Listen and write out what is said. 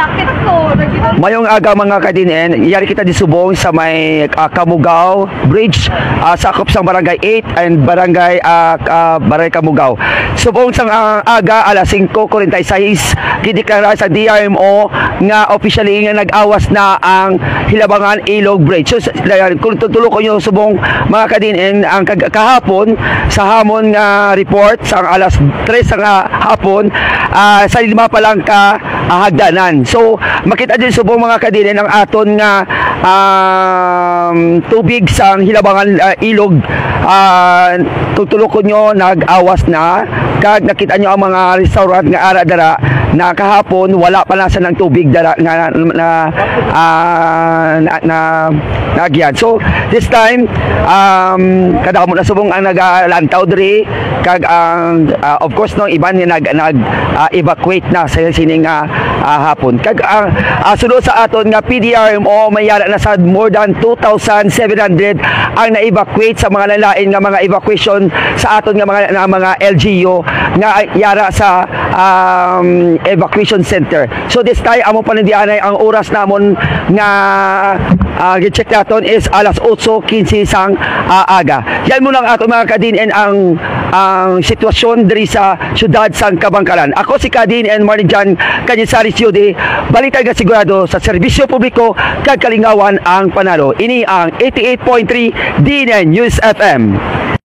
sakit ko. Mayong aga mga kadinen, yari kita di subong sa may Kamugaw Bridge, sakop sang Barangay 8 and Barangay Kamugaw. Subong sang aga alas 5:46 gideklara sa DRMO nga officially nga nag-awas na ang Hilabangan Ilog Bridge. So kung tutulo ko nyo subong mga kadinen, ang kahapon sa hamon nga report sa alas 3 nga hapon, sa 5 pa lang ka hagdanan. So makita din subong mga kadinen ang aton nga tubig sa Hilabangan Ilog, tutulo ko nyo nag-awas na kag nakita nyo ang mga restaurant nga ara dara na kahapon wala pa na sa ng tubig dara nga nagyan. So this time kada mo na subong ang nagalantaw diri kag ang of course no iban nga nag evacuate na sa sining hapon kag sunod sa aton nga PDRMO mayara na sa more than 2,700 ang na-evacuate sa mga lalain nga mga evacuation sa aton nga mga LGU nga yara sa evacuation center. So this time amo panindianay ang oras namon nga gi-check naton is alas 8:15 sang aga. Yan muna ang ato mga kadinen ang sitwasyon diri sa syudad sang Kabangkalan. Ako si Kadin and Marjan Kanyasari Siudi, balita nga sigurado sa serbisyo publiko kag kalingawan ang panalo. Ini ang 88.3 DNN News FM.